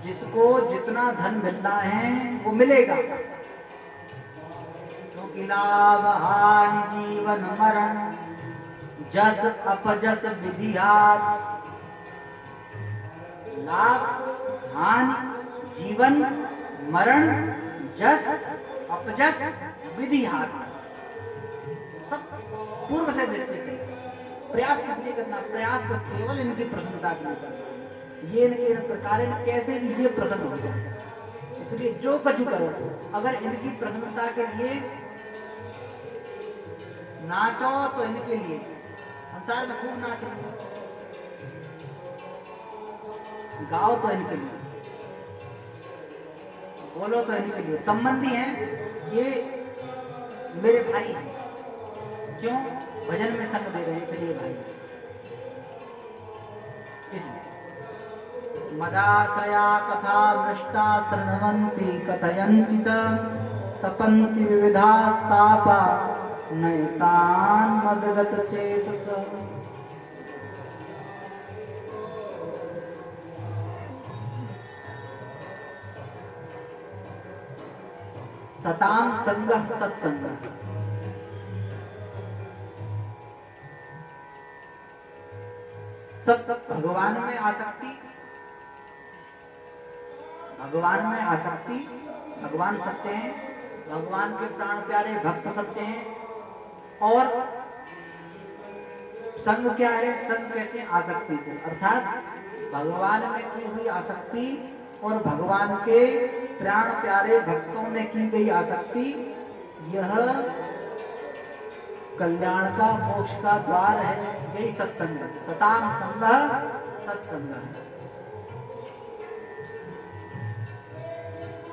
जिसको जितना धन मिलना है वो मिलेगा, क्योंकि लाभ हानि जीवन मरण जस अपजस विधियात। लाभ हानि जीवन मरण जस अपजस विधियात, सब पूर्व से निश्चित है। प्रयास किस लिए करना? प्रयास तो केवल इनकी प्रसन्नता के लिए करना। ये इनके प्रकार कैसे भी ये प्रसन्न हो जाए, इसलिए जो कछु करो, अगर इनकी प्रसन्नता के लिए नाचो तो इनके लिए, संसार में खूब नाच रहे हो, गाओ तो इनके लिए, बोलो तो इनके लिए। संबंधी हैं ये, मेरे भाई हैं। क्यों? भजन में संग दे रहे हैं, इसलिए भाई। इसलिए मदाश्रया कथा मृष्टा शृण्वन्ति कथयन्ति च तपन्ति विविधास्तापा नयतान् मदगत चेतस। सताम संगः सत्संगः। सब भगवान में आसक्ति, भगवान में आसक्ति, भगवान सत्य हैं, भगवान के प्राण प्यारे भक्त सत्य हैं। और संग क्या है? संग कहते हैं आसक्ति को, अर्थात भगवान में की हुई आसक्ति और भगवान के प्राण प्यारे भक्तों में की गई आसक्ति, यह कल्याण का, मोक्ष का द्वार है। यही सत्संग है। सताम संगः सत्संगः।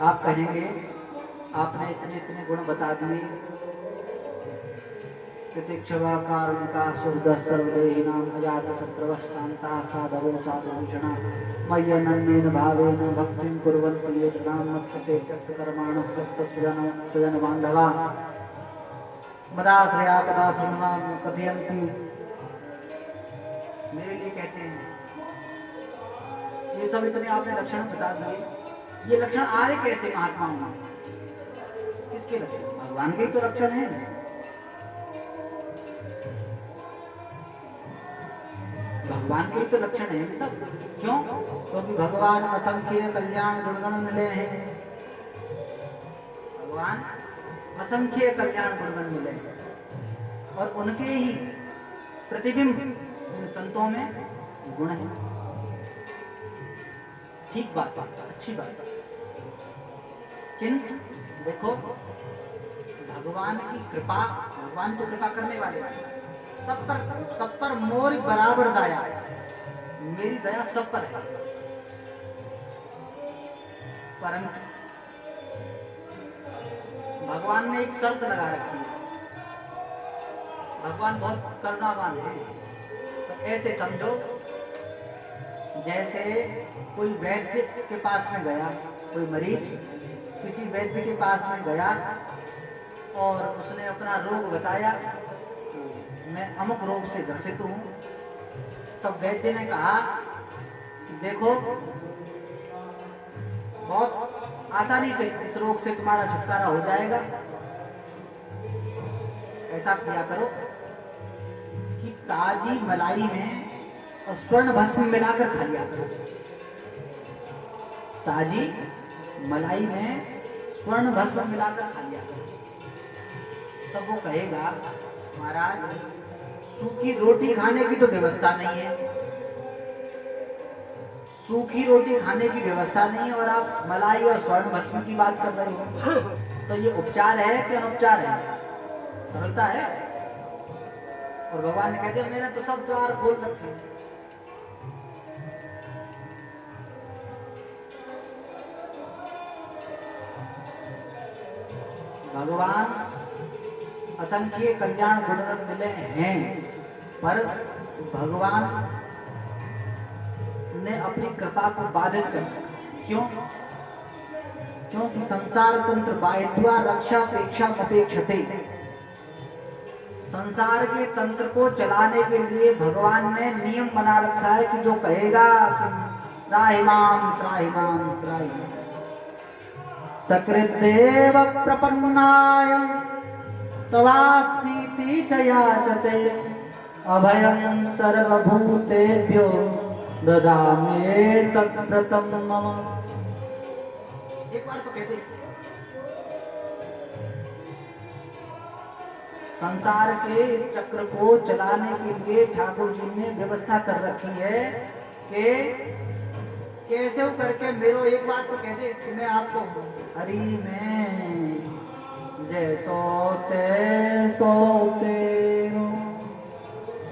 आप कहेंगे आपने इतने इतने गुण बता दिए, तितिक्षवा कारुणिका सुहृदः सर्वदेहिनां अजात शत्रवः शान्ताः साधवो साधुभूषणा मय्यनन्येन भावेन भक्तिं कुर्वन्ति ये नृणां मत्कृते त्यक्तकर्माणस्तप्त सुजन बान्धवा मदाश्रया कदा शृण्वां कथयन्ति। मेरे लिए कहते हैं। ये सब इतने आपने लक्षण बता दिए, ये लक्षण आए कैसे महात्माओं में? किसके लक्षण? भगवान के ही तो लक्षण हैं। भगवान के ही तो लक्षण हैं सब। क्यों? क्योंकि भगवान असंख्य कल्याण गुणगण मिले हैं। भगवान असंख्य कल्याण गुणगण मिले हैं और उनके ही प्रतिबिंब इन संतों में गुण है। ठीक बात, अच्छी बात। किंतु देखो, भगवान की कृपा, भगवान तो कृपा करने वाले हैं, सब पर मोर बराबर दया, मेरी दया सब पर है। परंतु भगवान ने एक शर्त लगा रखी है। भगवान बहुत करुणावान है। तो ऐसे समझो जैसे कोई वैद्य के पास में गया, कोई मरीज किसी वैद्य के पास में गया और उसने अपना रोग बताया, मैं अमुक रोग से ग्रसित हूं। तब वैद्य ने कहा कि देखो, बहुत आसानी से इस रोग से तुम्हारा छुटकारा हो जाएगा। ऐसा किया करो कि ताजी मलाई में स्वर्ण भस्म मिलाकर खा लिया करो। ताजी मलाई में स्वर्ण भस्म मिलाकर खा लिया करो। तब वो कहेगा, महाराज सूखी रोटी खाने की तो व्यवस्था नहीं है, सूखी रोटी खाने की व्यवस्था नहीं है और आप मलाई और स्वर्ण भस्म की बात कर रहे हो। तो ये उपचार है कि अनुपचार है? सरलता है। और भगवान ने कहते हैं, मैंने तो सब द्वार खोल रखे। भगवान असंख्य कल्याण गुण मिले हैं, पर भगवान ने अपनी कृपा को बाधित कर रखा। क्यों? क्योंकि संसार तंत्र बाधित्वा रक्षापेक्षा अपेक्षते। संसार के तंत्र को चलाने के लिए भगवान ने नियम बना रखा है कि जो कहेगा त्राहि मां त्राहि मां त्राहि मां। सकृद्देव प्रपन्नाय तवास्मीति च याचते अभयं सर्वभूतेभ्यो ददामि तत्प्रतं मम। एक बार तो कहते संसार के इस चक्र को चलाने के लिए ठाकुर जी ने व्यवस्था कर रखी है कि कैसे हो करके मेरो एक बार तो कह दे कि मैं आपको हरि में जय सोते सोते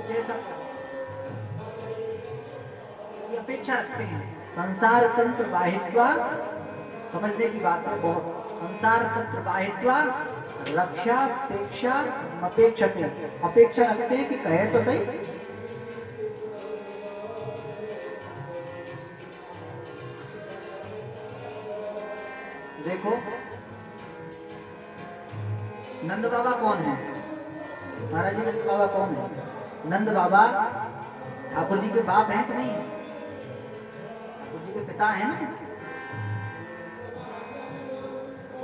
जैसा ये अपेक्षा रखते हैं। संसार तंत्र बाहित्वा, समझने की बात है बहुत। संसार तंत्र बाहित्वा रक्षा अपेक्षा अपेक्षते, अपेक्षा रखते हैं कि कहे तो सही। देखो नंद बाबा कौन है? महाराज जी नंद बाबा कौन है? नंद बाबा ठाकुर जी के बाप हैं कि नहीं है? ठाकुर जी के पिता हैं ना।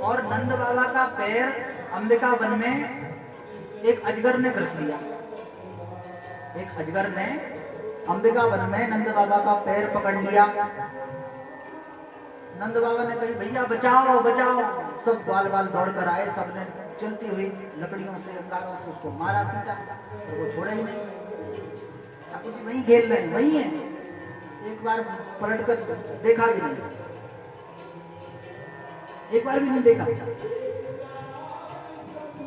और नंद बाबा का पैर अंबिका वन में एक अजगर ने ग्रस लिया। एक अजगर ने अंबिका वन में नंद बाबा का पैर पकड़ लिया। नंद बाबा ने कही भैया बचाओ बचाओ। सब बाल बाल दौड़ कर आए, सबने चलती हुई लकड़ियों से अंगारों से उसको मारा पीटा और वो छोड़ा ही नहीं। ठाकुर जी वहीं खेल रहे हैं, वहीं है। एक बार पलट कर देखा भी नहीं, एक बार भी नहीं देखा।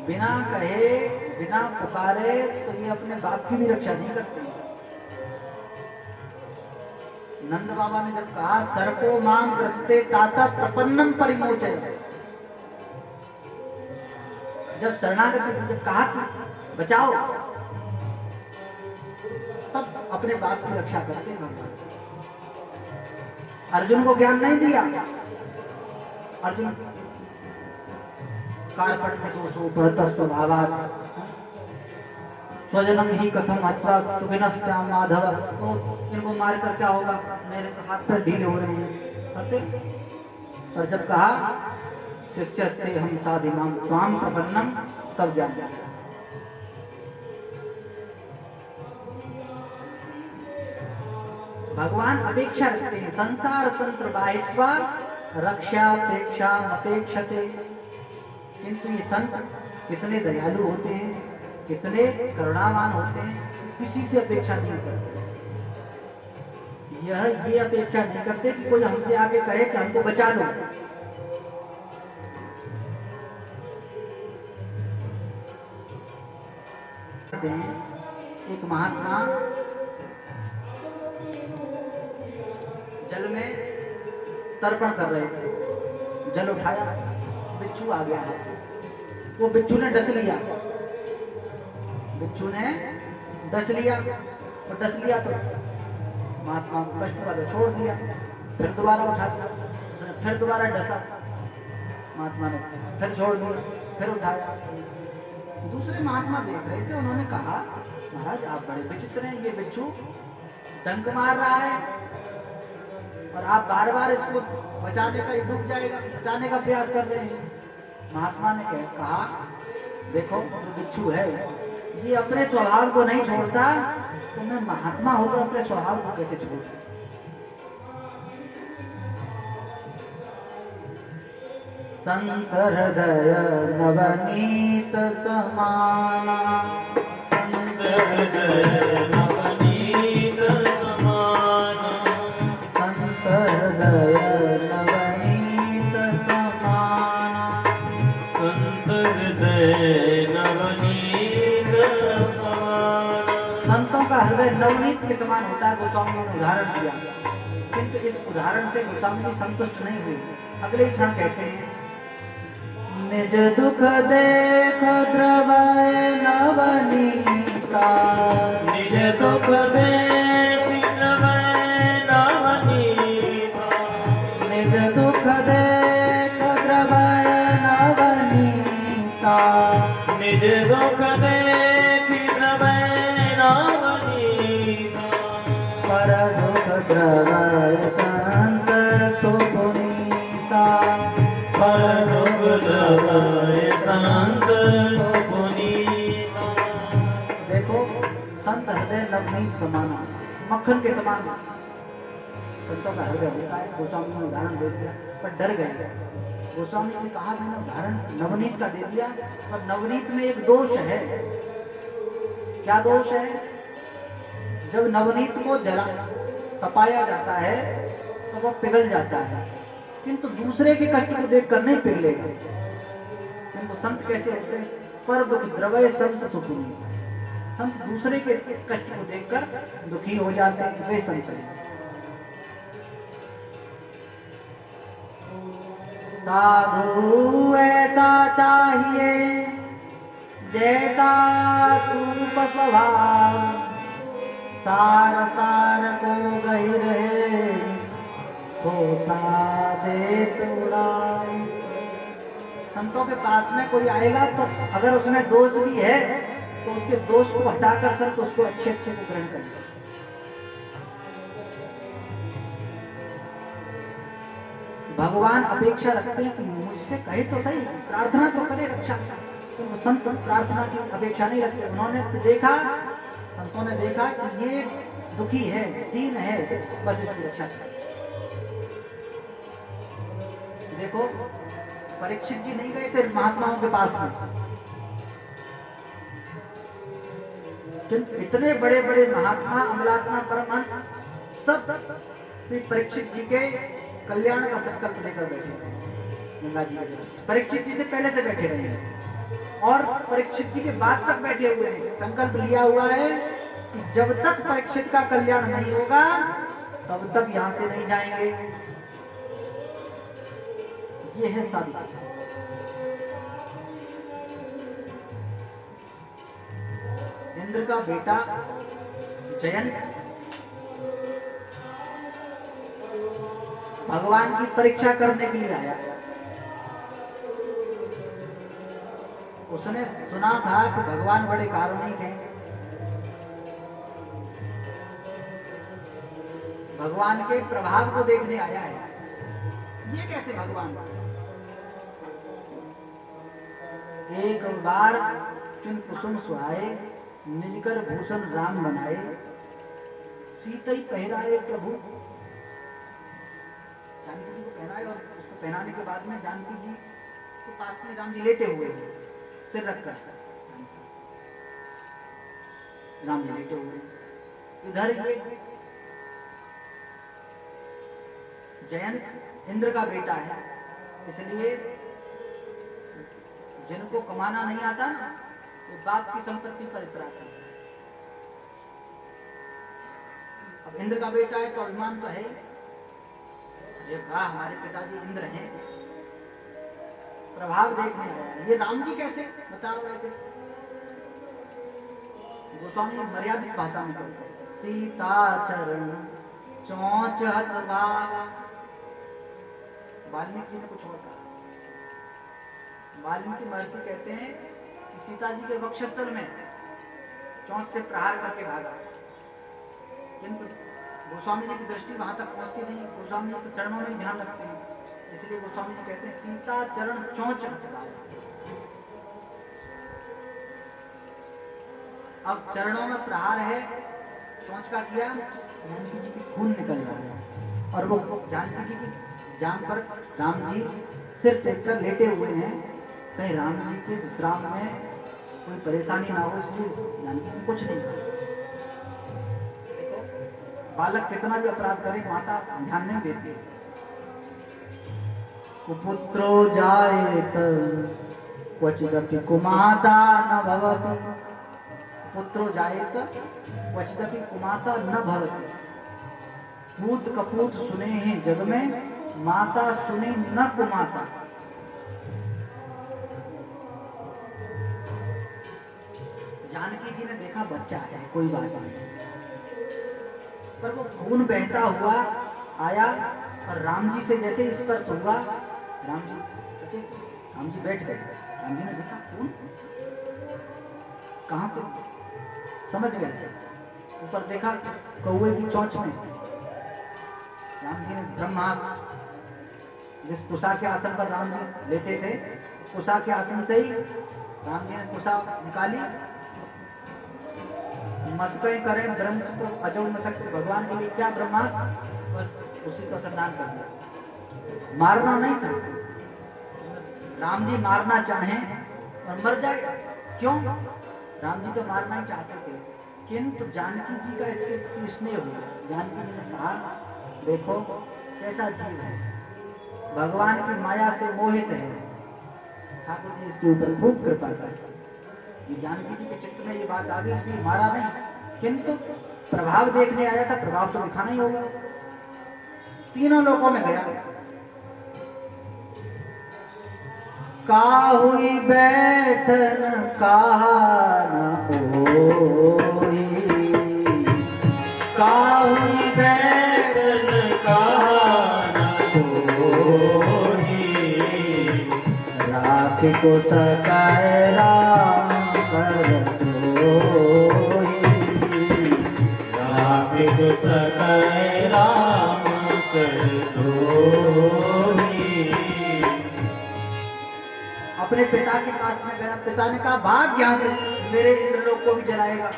बिना कहे बिना पुकारे तो ये अपने बाप की भी रक्षा नहीं करते। नंद बाबा ने जब कहा सर्पो माम ग्रसते ताता प्रपन्नम परिमोचय, जब शरणागति जब कहा कि बचाओ, तब अपने बाप की रक्षा करते हैं भगवान। अर्जुन को ज्ञान नहीं दिया। अर्जुन कार्पण्य दोषो स्वभावात् स्वजनम ही कथम हत्वा सुखिनश्याम माधव। तो इनको मार कर क्या होगा, मेरे तो हाथ पैर ढीले हो रहे हैं करते। और जब कहा शिष्यस्ते हम साधिमाम त्वाम प्रपन्नम, तब ज्ञान दिया। भगवान अपेक्षा रखते हैं। संसार तंत्र बाहित्वा रक्षा अपेक्षा अपेक्षते। किंतु ये संत कितने दयालु होते हैं, कितने करुणावान होते हैं, किसी से अपेक्षा नहीं करते। ये अपेक्षा नहीं करते कि कोई हमसे आके कहे कि हमको बचा लो। एक महात्मा जल में तर्पण कर रहे थे। जल उठाया, बिच्छू आ गया है। वो बिच्छू ने डस लिया, बिच्छू ने डस लिया। और डस लिया तो महात्मा को कष्ट हुआ तो छोड़ दिया। फिर दोबारा उठा दिया, उसने फिर दोबारा डसा, महात्मा ने फिर छोड़ दिया, फिर उठाया। दूसरे महात्मा देख रहे थे, उन्होंने कहा महाराज आप बड़े विचित्र हैं, ये बिच्छू डंक मार रहा है और आप बार बार इसको बचाने का, डूब जाएगा, बचाने का प्रयास कर रहे हैं। महात्मा ने कहा देखो जो बिच्छू है ये अपने स्वभाव को नहीं छोड़ता, तो मैं महात्मा होकर अपने स्वभाव को कैसे छोड़ूं? संत हृदय नवनीत समाना, संत हृदय नवनीत समाना, संत हृदय नवनीत समाना, संत हृदय नवनीत समाना। संतों का हृदय नवनीत के समान होता है। गोस्वामी ने उदाहरण दिया, किंतु इस उदाहरण से गोस्वामी जी संतुष्ट नहीं हुए। अगले ही क्षण कहते हैं निज दुख देख द्रवय नवनीता, निज दुख देख द्रवय नवनीता, निज दुख देख द्रवय नवनीता, निज दुख देख द्रवय नवनीता, पर दुख द्रवय नवनीत समाना, मक्खन के समान संतों का हृदय होता है। गोस्वामी ने उदाहरण दे दिया पर डर गए। गोस्वामी ने कहा मैंने उदाहरण नवनीत का दे दिया, पर नवनीत में एक दोष है। क्या दोष है? जब नवनीत को जला तपाया जाता है तो वह पिघल जाता है, किंतु दूसरे के कष्ट को देखकर नहीं पिघलेगा। किंतु संत कैसे होते हैं? पर दुख द्रवय संत सुपुनीत। संत दूसरे के कष्ट को देखकर दुखी हो जाते हैं, वे संत हैं। साधु ऐसा चाहिए जैसा सूप स्वभाव, सार सार को गहिर है होता दे तोड़ा। संतों के पास में कोई आएगा तो अगर उसमें दोष भी है तो उसके दोष को हटाकर संत उसको अच्छे अच्छे को ग्रहण करेंगे। भगवान अपेक्षा रखते हैं कि मुझसे कहे तो सही, प्रार्थना तो करे रक्षा, किंतु संत प्रार्थना की अपेक्षा नहीं रखते। उन्होंने तो देखा, संतों ने देखा कि ये दुखी है, दीन है, बस इसकी रक्षा करें। देखो परीक्षित जी नहीं गए थे महात्माओं के पास में, किंतु इतने बड़े बड़े महात्मा, अमलात्मा, परमहंस सब श्री परीक्षित जी के कल्याण का संकल्प लेकर बैठे हुए। गंगा जी के परीक्षित जी से पहले से बैठे रहे हैं और परीक्षित जी के बाद तक बैठे हुए हैं। संकल्प लिया हुआ है कि जब तक परीक्षित का कल्याण नहीं होगा तब तक यहां से नहीं जाएंगे। ये है शादी। इंद्र का बेटा जयंत भगवान की परीक्षा करने के लिए आया। उसने सुना था कि भगवान बड़े कारुणिक हैं, भगवान के प्रभाव को देखने आया है। ये कैसे भगवान? एक बार चुन कुसुम सुहाए, निजकर भूषण राम बनाए, सीता ही पहराए प्रभु। जानकी जी को पहनाए और उसको पहनाने के बाद में जानकी जी के पास में राम जी लेटे हुए हैं, सिर रखकर राम जी लेटे हुए। इधर ये जयंत इंद्र का बेटा है, इसलिए जिनको कमाना नहीं आता ना, वो बाप की संपत्ति पर इतराते हैं। अब इंद्र का बेटा है तो अभिमान तो है, अरे वाह हमारे पिताजी इंद्र हैं, प्रभाव देखने आया। ये राम जी कैसे बताओ? ऐसे गोस्वामी मर्यादित भाषा में कहते हैं, सीता चरण चौंच हतवा। वाल्मीकि जी ने कुछ और कहा। वाल्मीकि महर्षि कहते हैं कि सीता जी के वक्षस्थल में चौंच से प्रहार करके भागा, किंतु गोस्वामी जी की दृष्टि वहां तक पहुंचती नहीं। गोस्वामी जी तो चरणों में ही ध्यान रखते हैं, इसलिए गोस्वामी जी कहते हैं सीता चरण चौंच हतवा। अब चरणों में प्रहार है, चौंच का किया, जानकी जी की खून निकल रहा है और वो जानकी जी की जांघ पर राम जी सिर टेक कर लेटे हुए हैं। कहीं राम जी के विश्राम में कोई परेशानी ना हो, इसलिए जानकी जी कुछ नहीं कहा। देखो बालक कितना भी अपराध करे, माता ध्यान नहीं देती। कुपुत्रो जायेत क्वचिदपि कुमाता न भवति। पुत्रो जायेत क्वचिदपि कुमाता न भवति। पूत कपूत सुने हैं जग में, माता सुनी न कुमाता। जानकी जी ने देखा बच्चा है, कोई बात नहीं, पर वो खून बहता हुआ आया और राम जी से जैसे स्पर्श हुआ, राम जी सचेत, राम जी बैठ गए। राम जी ने देखा खून कहां से, समझ गए। ऊपर देखा कौवे की चोंच में। राम जी ने ब्रह्मास्त्र, जिस कुशा के आसन पर राम जी लेटे थे, कुशा के आसन से ही राम जी ने कुशा निकाली, मस्कई करें ब्रह्म को अजो न सकते, भगवान के लिए क्या ब्रह्मास्त्र, बस उसी को संधान कर दिया। मारना नहीं था, राम जी मारना चाहें और मर जाए, क्यों? राम जी तो मारना ही चाहते थे, किंतु जानकी जी का इसके स्नेह हो गया। जानकी जी ने कहा देखो कैसा जीव है, भगवान की माया से मोहित है, ठाकुर जी इसके ऊपर खूब कृपा कर। ये जानकी जी के चित्त में ये बात आ गई, इसलिए मारा नहीं, किंतु प्रभाव देखने आया था, प्रभाव तो दिखाना ही होगा। तीनों लोकों में गया, काहुई बैठन कहा न होई, काहुई बैठन कहा न होई, राख को सकाए राम कर दोही, राख को सकाए राम कर दोही। अपने पिता के पास में गया, पिता ने कहा भाग यहाँ से, मेरे इंद्रलोक को भी जलाएगा।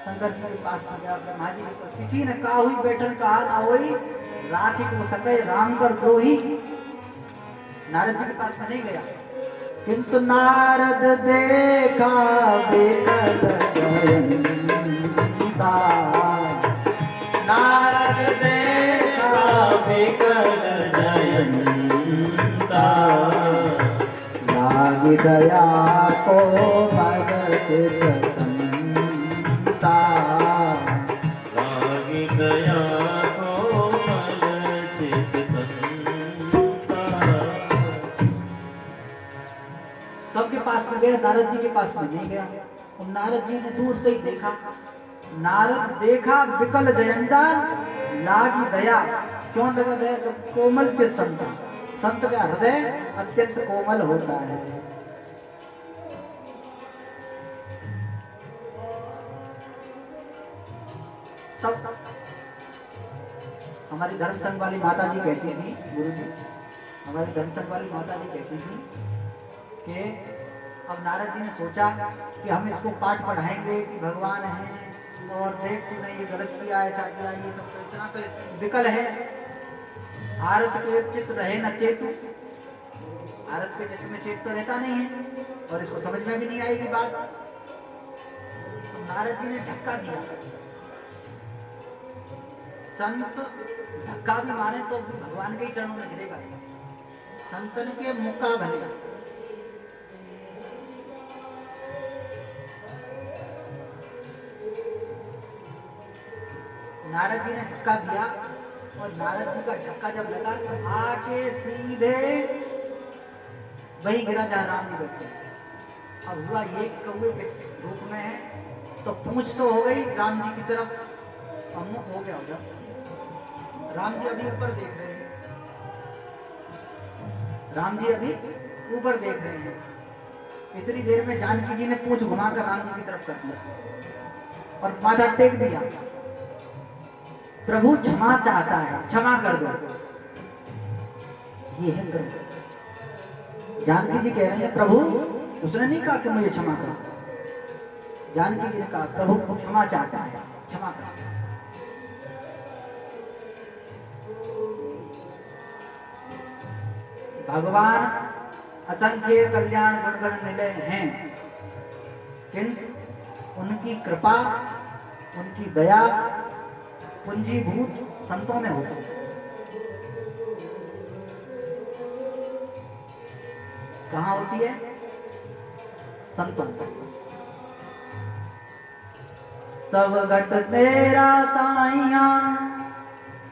शंकर जी के पास में गया, ब्रह्मा जी के पास, किसी ने कहा हुई बैठन कहा ना होई, राखी को सके राम कर द्रोही। नारद जी के पास में नहीं गया, किंतु नारद देखा बेकल जयंता, नारद देखा बेकल जयंता, लागी दया को मद चित संता, लागी दया को मद चित संता। सबके पास में गया, नारद जी के पास में नहीं गया। और नारद जी ने दूर से ही देखा, नारद देखा विकल जयंता, लागी दया, क्यों लगा दया? कोमल चित संता, संत का हृदय अत्यंत कोमल होता है। तब हमारी धर्म संघ वाली माता जी कहती थी, गुरु जी, हमारी धर्म संघ वाली माता जी कहती थी कि अब नारद जी ने सोचा कि हम इसको पाठ पढ़ाएंगे कि भगवान हैं और देख तूने ये गलत किया, ऐसा किया, ये सब तो इतना तो विकल है, आरत के चित्त रहे न चेतु, आरत के चित्त में चेत तो रहता नहीं है और इसको समझ में भी नहीं आएगी बात। तो नारद जी ने धक्का दिया, संत धक्का भी मारे तो भगवान के ही चरणों में गिरेगा, संतन के मुक्का भले। नारद जी ने धक्का दिया और नारद जी का धक्का जब लगा तो आके सीधे वही गिरा जहां राम जी बैठे। अब हुआ ये कौवे के रूप में है तो पूंछ तो हो गई राम जी की तरफ, मुख हो गया उधर। राम जी अभी ऊपर देख रहे हैं, राम जी अभी ऊपर देख रहे हैं। इतनी देर में जानकी जी ने पूंछ घुमाकर राम जी की तरफ कर दिया और माथा टेक दिया, प्रभु क्षमा चाहता है, क्षमा कर दो। ये है कर्म। जानकी जी कह रहे हैं प्रभु, उसने नहीं कहा कि मुझे क्षमा करो, जानकी जी ने कहा प्रभु क्षमा चाहता है, क्षमा करो। भगवान असंख्य कल्याण गुणगण मिले हैं, किंतु उनकी कृपा, उनकी दया पूंजीभूत संतों में होती है। कहां होती है? संतों में। सब घट तेरा साइया,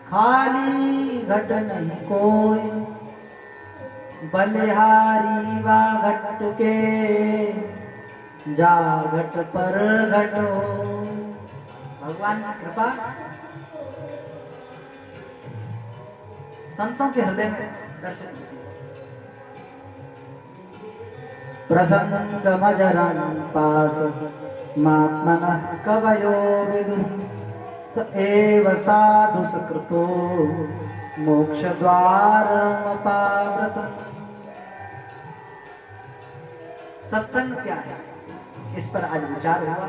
खाली घट नहीं कोई, बलिहारी वा घट के, जा घट पर घटो। भगवान की कृपा संतों के हृदय में दर्शित होती है। प्रसंगमजरं पास मात्मनः कवयो विदु, स एव साधु सुकृतो मोक्ष द्वारमपाव्रत। सत्संग क्या है, इस पर आज विचार हुआ।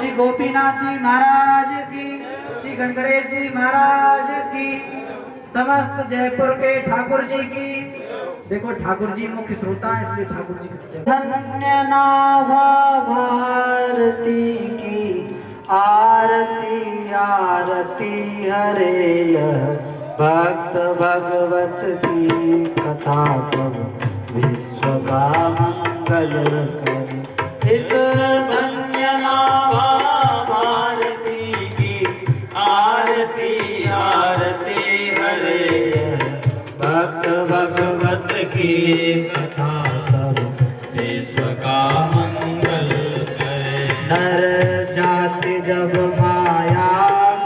श्री गोपीनाथ जी महाराज की, श्री गणगणेश जी महाराज की, समस्त जयपुर के ठाकुर जी की। देखो ठाकुर जी मुख्य श्रोता है इसलिए ठाकुर जी की। धन्य नाभा भारती की आरती आरती हरे, भक्त भगवत की कथा सब विश्व का मंगल करे। इस धन्य नाभा भारती की आरती आरती हरे, भक्त भगवत की कथा सब विश्व का मंगल करे। नर जाति जब माया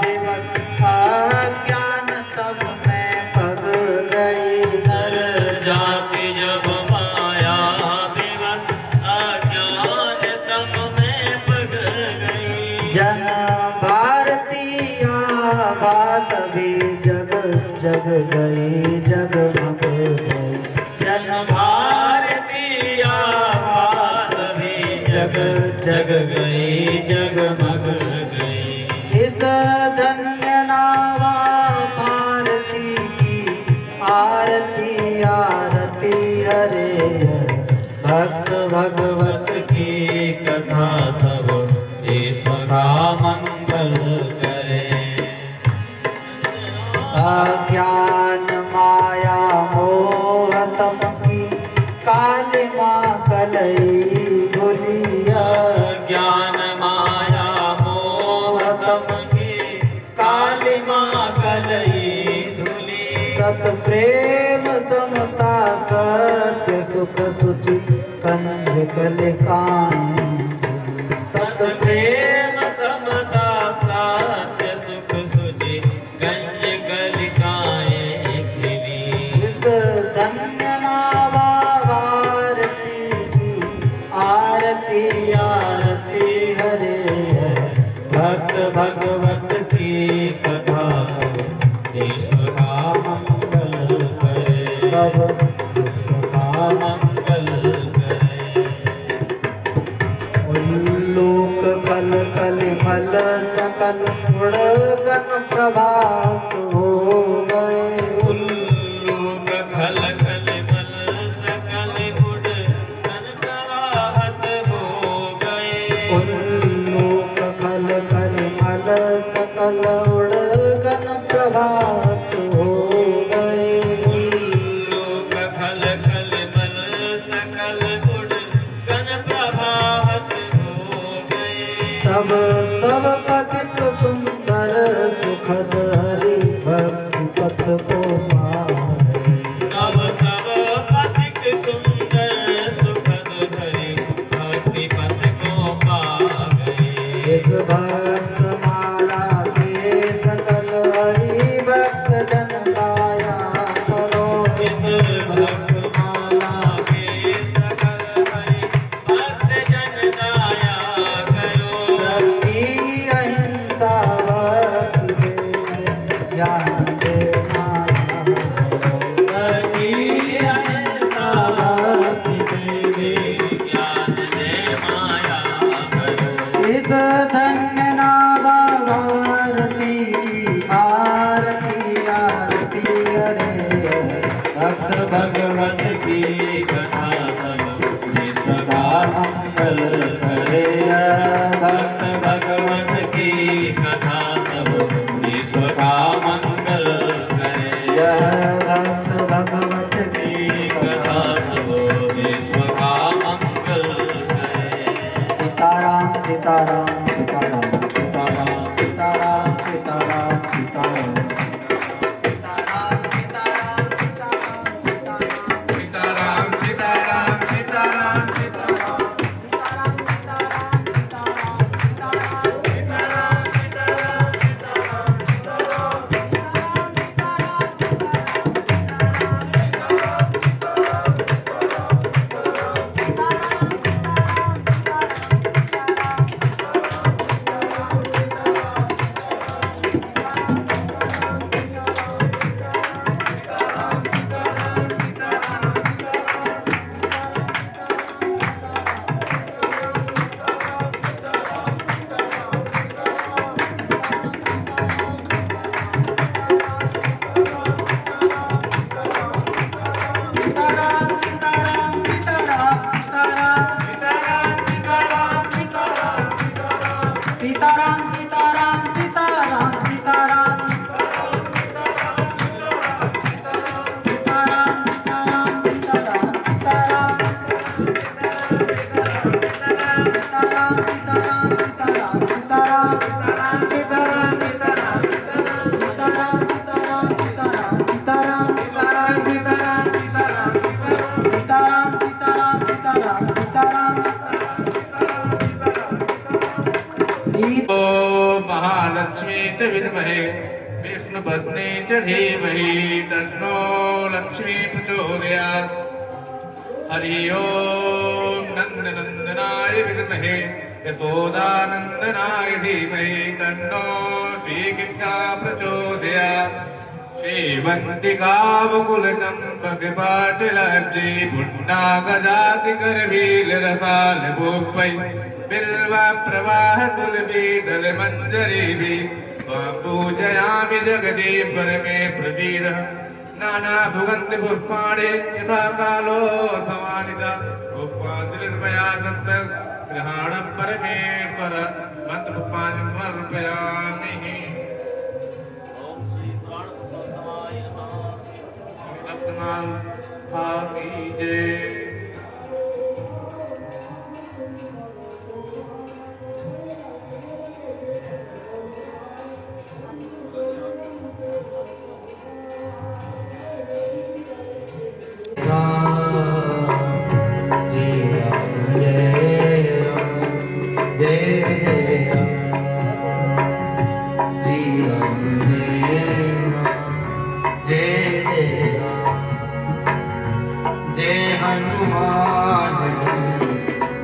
दिवस अज्ञान तब में पग गई। नर जाति जब माया विवश अज्ञान तम में पग गई। जन भारती बात भी जग जग गई, जगमग गई। जन भारती बात भी जग जग गई, जगमग गई। इस धन्य नावा भारती की आरती आरती हरे, भक्त भगवत की कथा सब विश्व का मंगल करे। अज्ञान माया मोह तम की कालिमा कलई धुलिया। ज्ञान माया मोह तम की कालिमा कलई धुली। सत प्रेम समता सत्य सुख सुचि कंज कलिकाएं। सत प्रेम समता सत्य सुख सुचि गंज कलिकाएं खिली। इस धन्य नावा भारती की आरती आरती हरे, भक्त भगवत की कथा सब विश्व का मंगल करे। सब विश्व का मंगल करे। लोक कल कल मल सकल गुणगण प्रभात हो गए। उल्लूक खल खल मल सकल गुण धन प्रवाहत हो गए। लोक कल कल मल सकल गुणगण प्रभात हो गए। उल्लूक खल खल मल सकल गुण गण प्रभात हो गए। तब सब पथिक सुंदर सुखद हरि भक्ति पथ को पाए। तब सब पथिक सुंदर सुखद हरि भक्ति पथ को पा गए। इस भक्त माला के सकल हरि भक्त जन गाया करो। इस भक्त माला के सकल हरि भक्त जन गाया करो। सच्ची अहिंसा भक्ति दे ज्ञान दे माया करो। सच्ची अहिंसा भक्ति देवी ज्ञान दे माया करो। इस धन्य नावा भारती की आरती आरती हरे, भक्त भगवत की कथा सब विश्व का मंगल करे। भक्त भगवत की कथा सब विश्व का मंगल करे। यह भक्त भगवत की कथा सब विश्व का मंगल करे। सीताराम सीताराम सीताराम सीताराम सीताराम सीताराम सीताराम च विद्महे विष्णुपत्नी च धीमहि तन्नो लक्ष्मी प्रचोदयात्। हरि ओम नंदनंदनाय विद्महे यशोदानंदनाय धीमहि तन्नो श्रीकृष्ण प्रचोदयात्। श्रीवन्तिकावकुल चंपक पाटलब्जे पुण्डागजाति करवील रसाल पुष्पै बिल्व प्रवाह तुलसी दल मंजरी त्वां पूजयामि जगदीश्वर मे प्रसीद। नाना सुगंध पुष्पाणि यथा कालो भवानि च पुष्पाञ्जलिर्मया दत्त ग्रहण परमेश्वर मंत्र पुष्पाञ्जलिं समर्पयामि। ओम श्री प्राण पुरुषोत्तमाय नमः। श्री भक्तमाल की जय।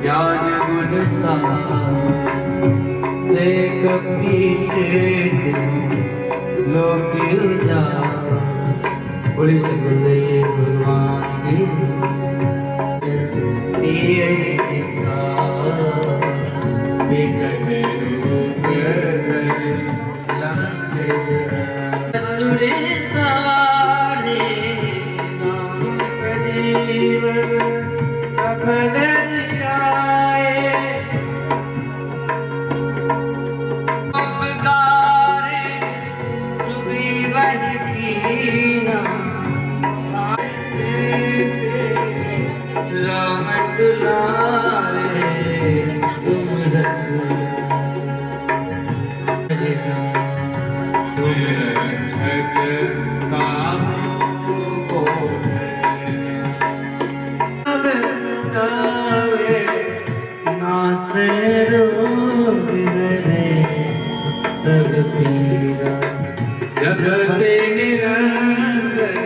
ज्ञान गुण जय कपीश लोक उजागर। बोलिए गुरुदेव भगवान की सिए दिखा विकट रूप लंक सुर सवारे नाम प्रदीप प्रभल सब पीरा जगते निरंतर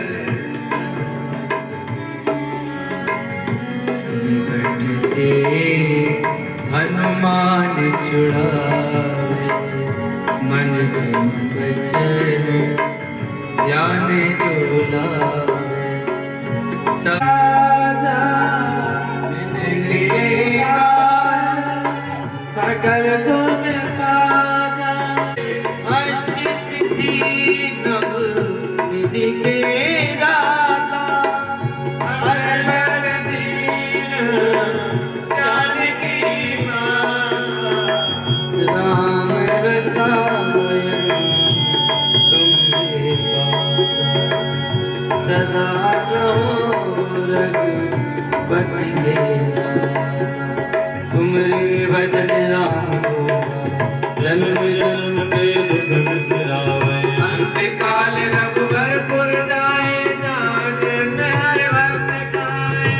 संकट के हनुमान छुड़ावे। मन तन वचन ध्यान जो लावे। सदा सकल तुम साजा अष्ट सिद्धि नव निधि के दाता। असबर दीन जानकी माता राम रसायन तुम्हारे पास सदा रहो रघुपति के दास। तुमरे भजन राम को जन्म जन्म के दुख बिसरावे। अंत काल रघुबरपुर जाए जहाँ जन हर भक्त खाए।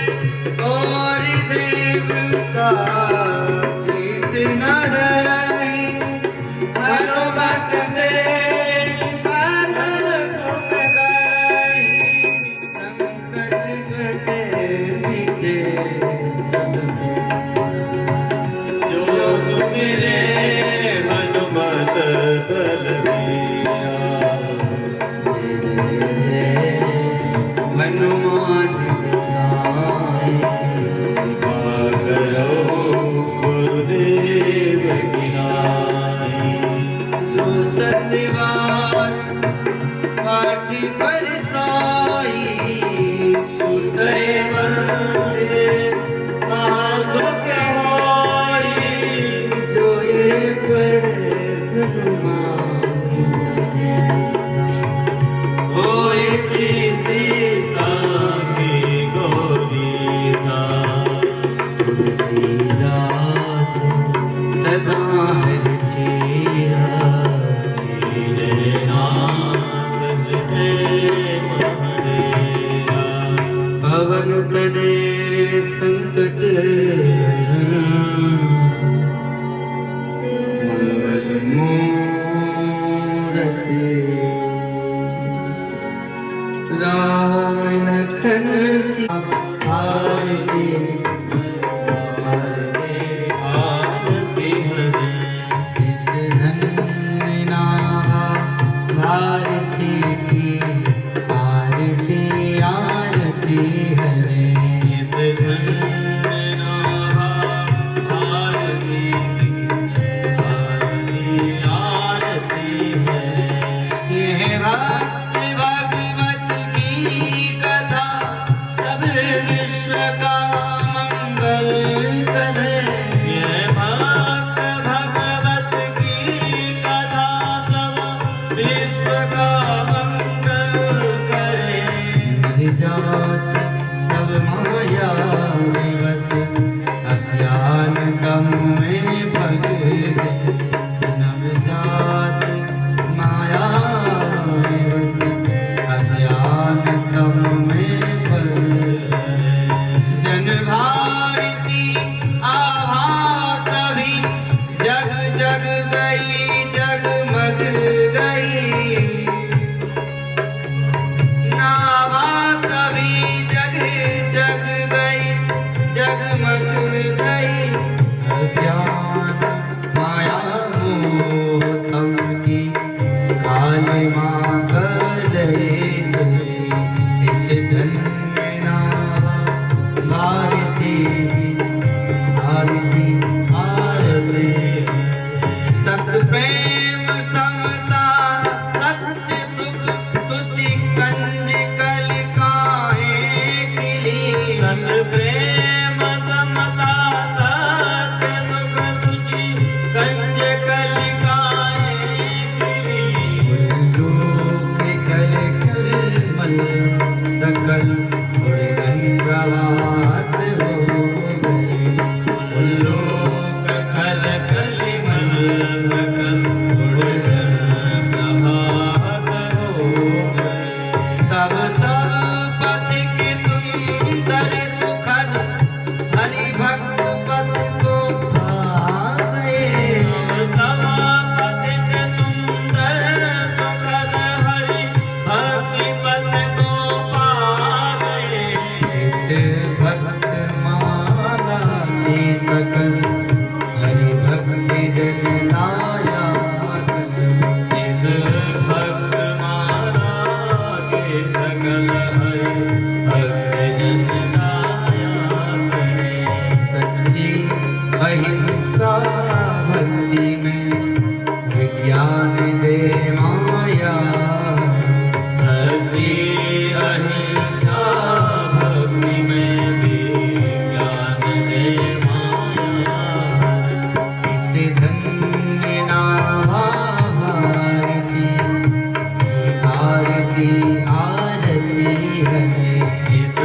और देवता चित न धरई हनुमत से बादल सुख करई। संकट कटे मिटे सब मेरे हनुमत बलबीरा। जय जय हनुमान गोसाई। करो गुरुदेव की नाई। जो सत्यवान पाठी बरसाई छूटे बंदे सुख सदा हर चेरा। पवन तने संकट मंगल मूरति लखन सी आरती आरती हरे इस धन्य नावा भारती की आरती आरती हरे इस धन्य नावा भारती की आरती हरे यह भक्त भगवत की कथा सब विश्व का मंगल करे ये भक्त भगवत की कथा सब विश्व का मंगल करे निर्जात सब माया विवश अज्ञान कम में भग गए नवजात माया विवश अज्ञान कम में भग गए जन भारती आभा तभी जग जग गई जगमग गई नावा तभी जग जग गई जगमग गई अज्ञान माया मोह तम की काली माँ कर रहे थे इस धन्य नावा भारती आरती आरती सत्य प्रेम समता सत्य सुख सुचि कंज कलिकाएं खिली सत प्रेम समता सत्य सुख सुचि कंज कलिकाएं खिली उल्लू के कल कल सकल उड़गन प्रभात हो गए उल्लू खल कलिमल सकल उड़गन प्रभात हो गए तब सब पथिक सुंदर सुखद हरि भक्त पथ को पावे समापतित सुंदर सुखद हरि भक्ति पथ को पा गए इस भक्त माला के सकल हरि भक्ति जगदाया इस भक्त माला के सकल हरि भक्त जन दाया करे सच्ची अहिंसा भक्ति में विज्ञान दे माया सच्ची अहिंसा भक्ति में विज्ञान दे माया इस धन्य नावा भारती आरती आरती हरे इस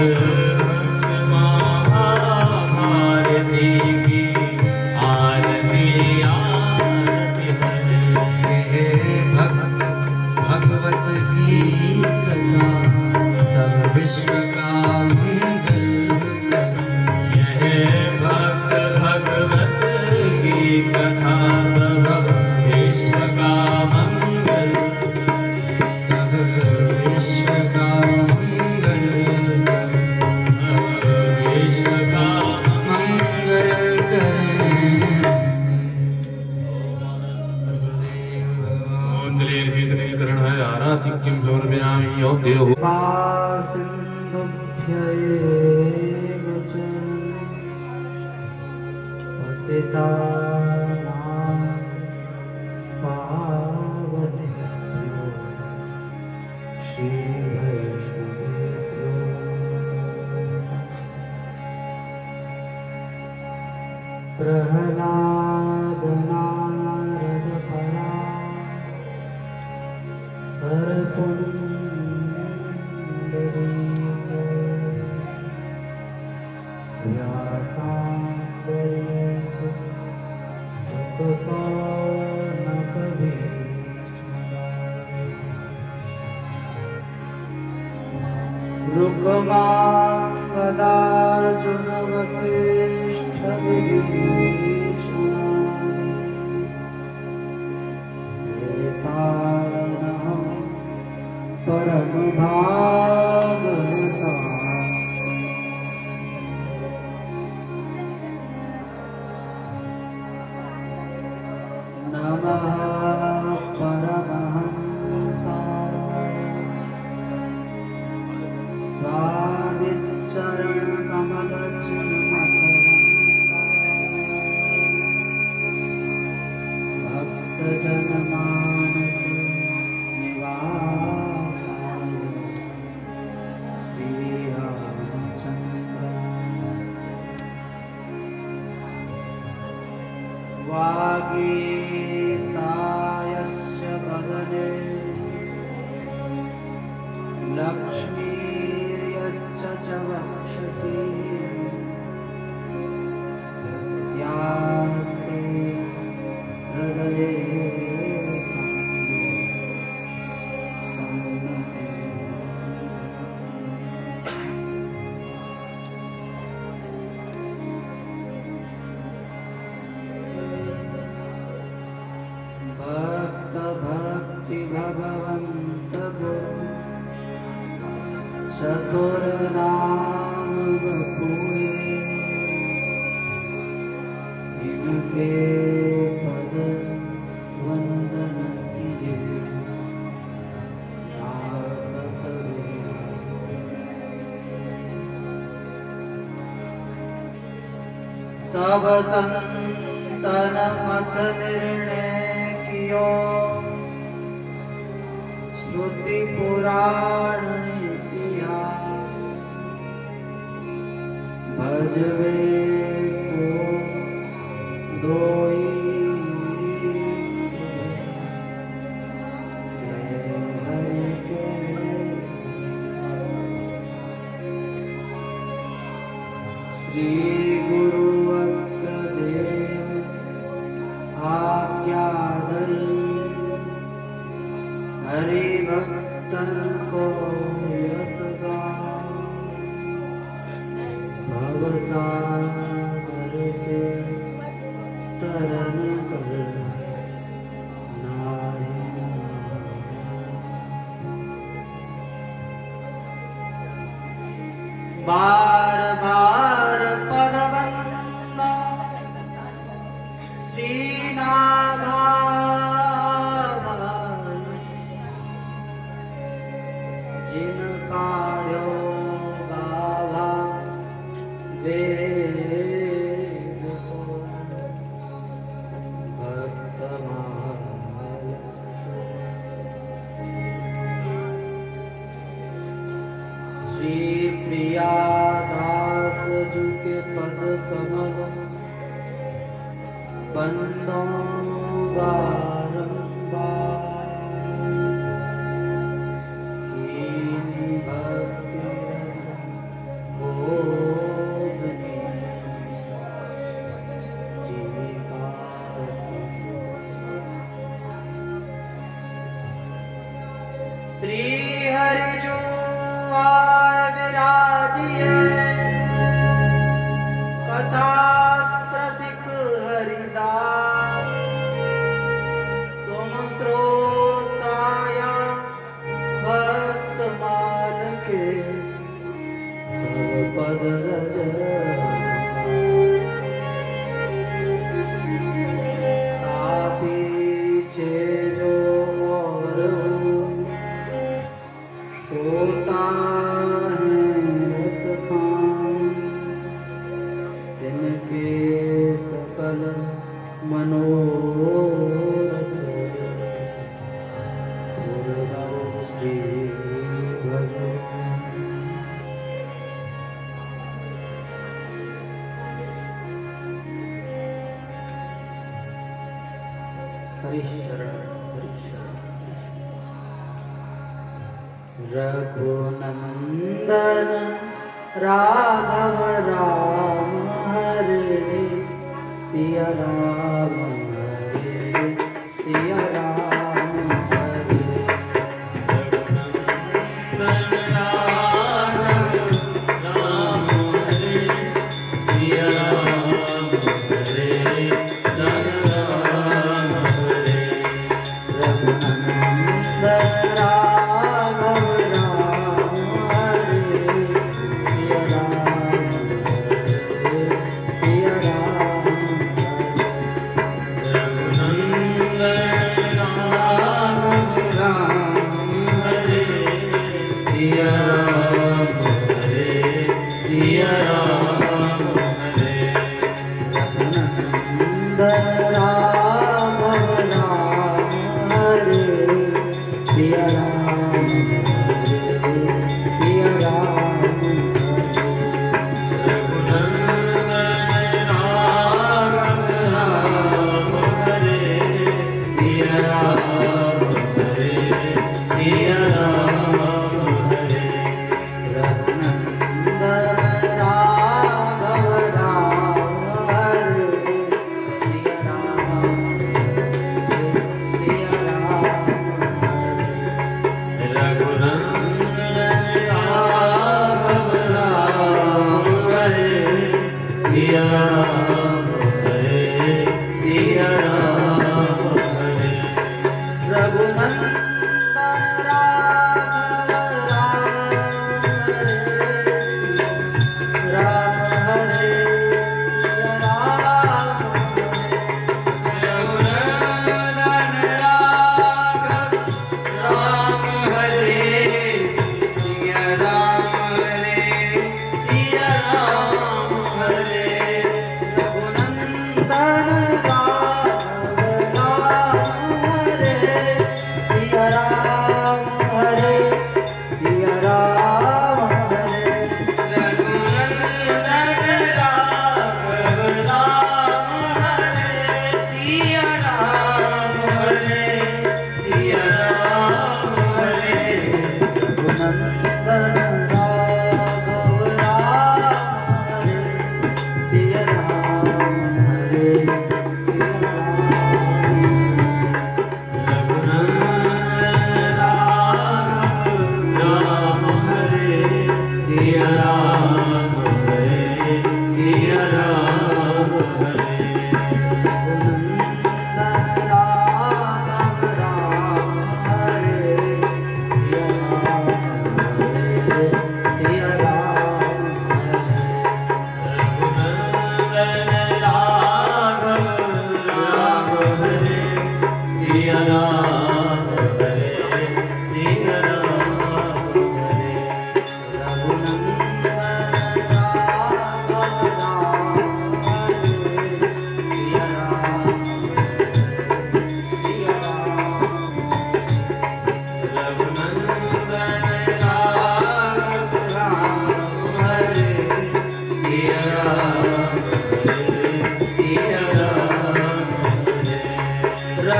महाभारती की आरती आरती हरे हे भक्त भगवत की कथा सब विश्व का मंगल करे यह भक्त भगवत की कथा सब विश्व का मंगल सब विश्व का मंगल करे सब विश्व का मंगल करे सदैव ओंद्रेर्वेदनेकरण है आराधिक्यं समर्पयामि योग्यो सिन्धुभ्यैव च पतितानां पावनेभ्यो श्रीवैष्णवेभ्यो प्रह्लाद नारद परा सरपुण्डरीक व्यासांबरीष सुखसानकभीष्मदाय रुक्माङ्गदार्जुन वसिष्ठ परम भागवता भक्तजनमानस निवासाय श्रीरामचन्द्र वागीसायस्य वदने लक्ष्मीर्यश्च च वक्षसि यस्यास्ते हृदये भक्त भक्ति भगवंत गुरु चतुर नाम बपुए इनके पद वंदन किए नासत वे। सब संतन मत निर्णय कियो श्रुति पुराण इतिहास भजवे को दोई हरि के श्री गुरु अग्रदेव आज्ञा दई हरि भक्तन को यस भवसागर के तरन कर नाहि बार बार पद वंदा श्री नाभा जिन काढ़ो गावा वेद को भक्त मानस श्री प्रिया दास जू के पद कमल बंदों बारंबार श्री हरि जो आय विराजिए कथास्त्रसिक हरिदास तुम श्रोताया भक्त मान के तव पद रज पीछे जो और होता है रस खान तिनके सकल मनोरथ पूर्ण श्री भगवान। हरिशरण हरिशरण रघुनंदन राघव राम हरे सिया राम हरे सिया राम हरे रघुनंदन राघव राम हरे सिया राम हरे सिया राम हरे रघुनंदन राघव राम हरे सिया राम हरे सिया राम हरे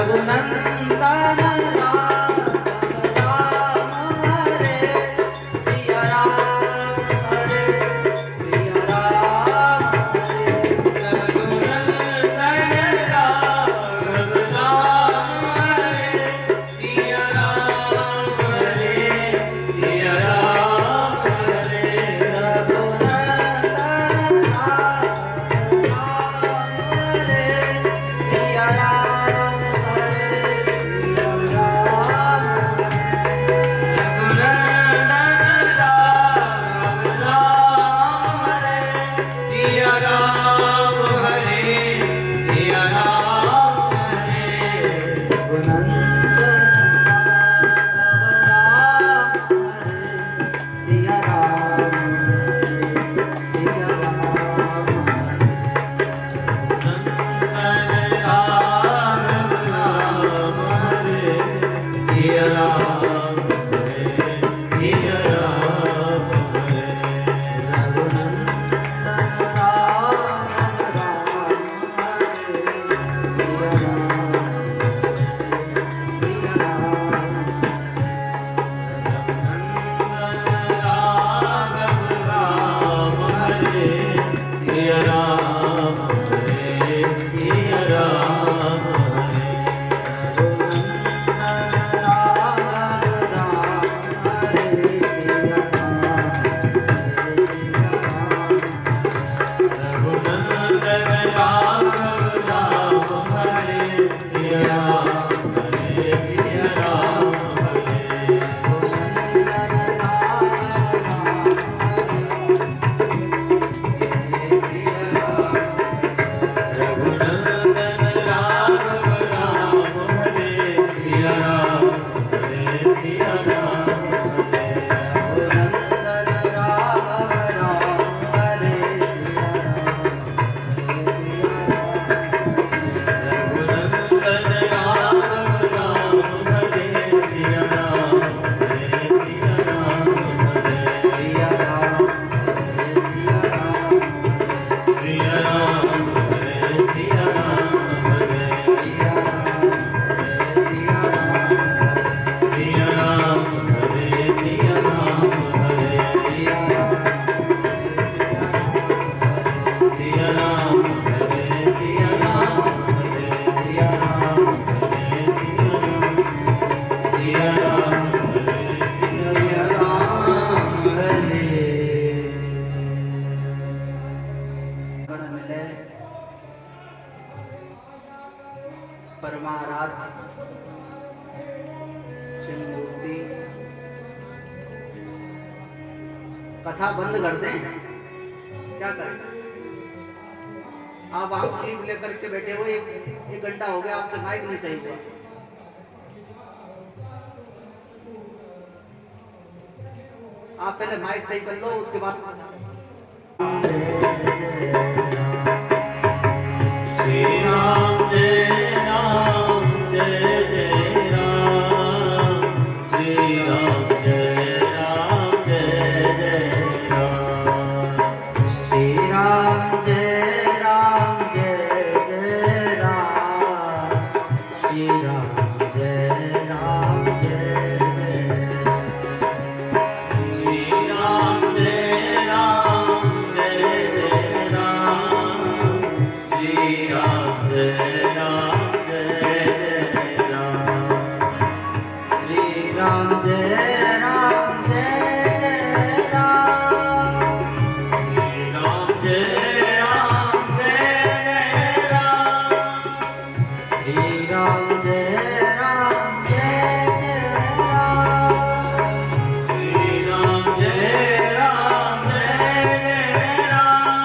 रघुनंदन राम हरे सिया राम हरे परमाराध्य चिन्ह मूर्ति। कथा बंद कर दें, क्या करें? आप क्लिप लेकर के बैठे हो, एक घंटा हो गया, आपसे माइक नहीं सही हुआ। आप पहले माइक सही कर लो, उसके बाद श्री राम जय राम जय जय राम, श्री राम जय राम जय जय राम, श्री राम जय राम जय जय राम, श्री राम जय राम जय जय श्री राम जय राम जय जय राम, श्री राम जय राम जय जय राम, श्री राम जय राम जय जय राम, श्री राम जय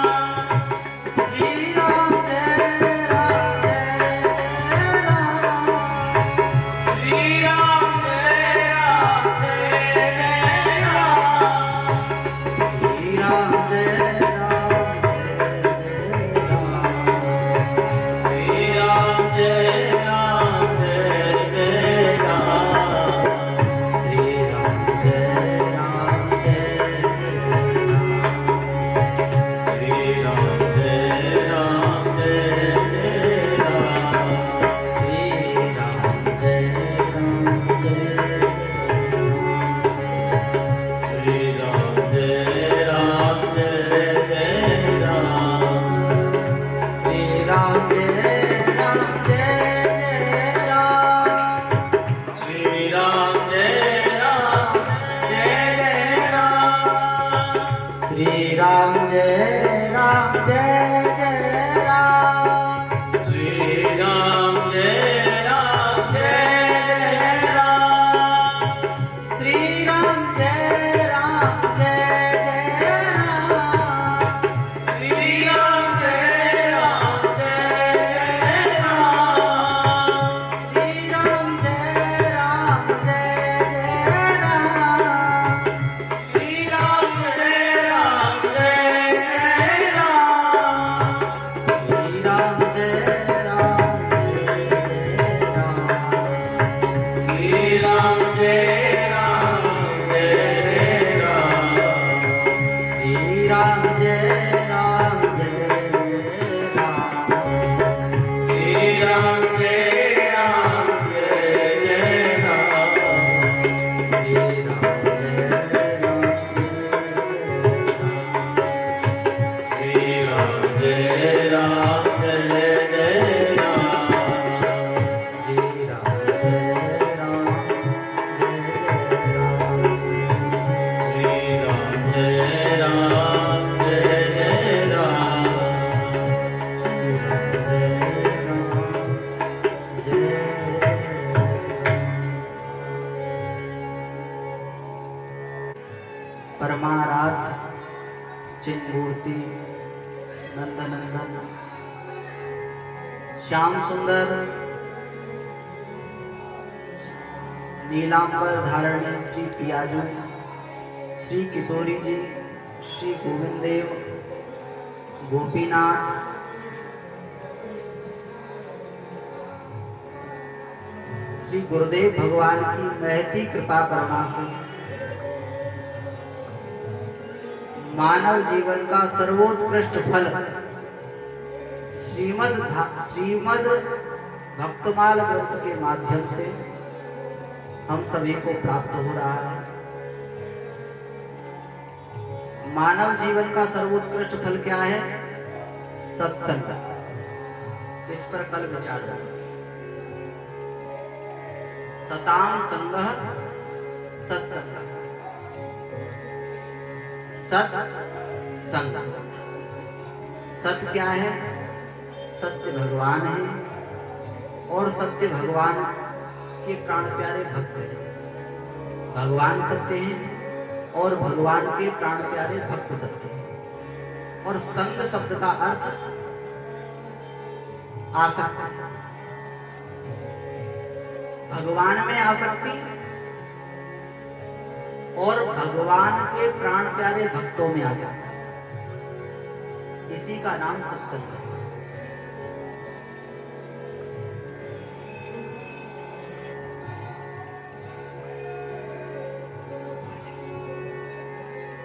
राम जय जय राम, श्री राम जय राम जय जय राम, श्री राम जय राम जय जय राम, श्री राम जय राम जय परमाराध्य चिन्ह मूर्ति नंदनंदन श्याम सुंदर नीलांबर धारणी श्री पियाजू श्री किशोरी जी श्री गोविंद देव गोपीनाथ श्री गुरुदेव भगवान की महती कृपा करना से मानव जीवन का सर्वोत्कृष्ट फल श्रीमद् भक्तमाल ग्रंथ के माध्यम से हम सभी को प्राप्त हो रहा है। मानव जीवन का सर्वोत्कृष्ट फल क्या है? सत्संग। इस पर कल विचार होगा। सताम संगः सत्संग। सत संग। सत क्या है? सत्य भगवान है, और सत्य भगवान के प्राण प्यारे भक्त हैं। भगवान सत्य हैं और भगवान के प्राण प्यारे भक्त सत्य हैं। और संग शब्द का अर्थ आसक्ति, भगवान में आसक्ति और भगवान के प्राण प्यारे भक्तों में आसक्ति, इसी का नाम सत्संग है।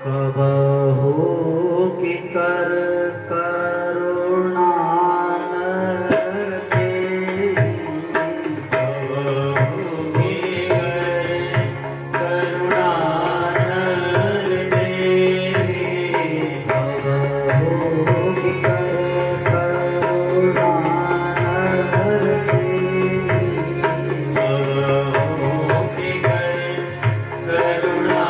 कबहू की कर करुणा नर तेरी, कबहू की कर करुणा नर तेरी, कबहू की कर करुणा नर तेरी, कबहू की कर करुणा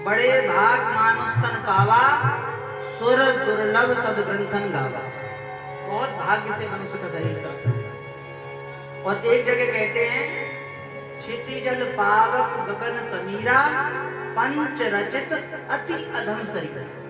बड़े भाग मानुष तन पावा, सुर दुर्लभ सदग्रंथन गावा। बहुत भाग्य से मनुष्य का शरीर प्राप्त होता। और एक जगह कहते हैं, क्षितिजल पावक गगन समीरा, पंच रचित अति अधम शरीर।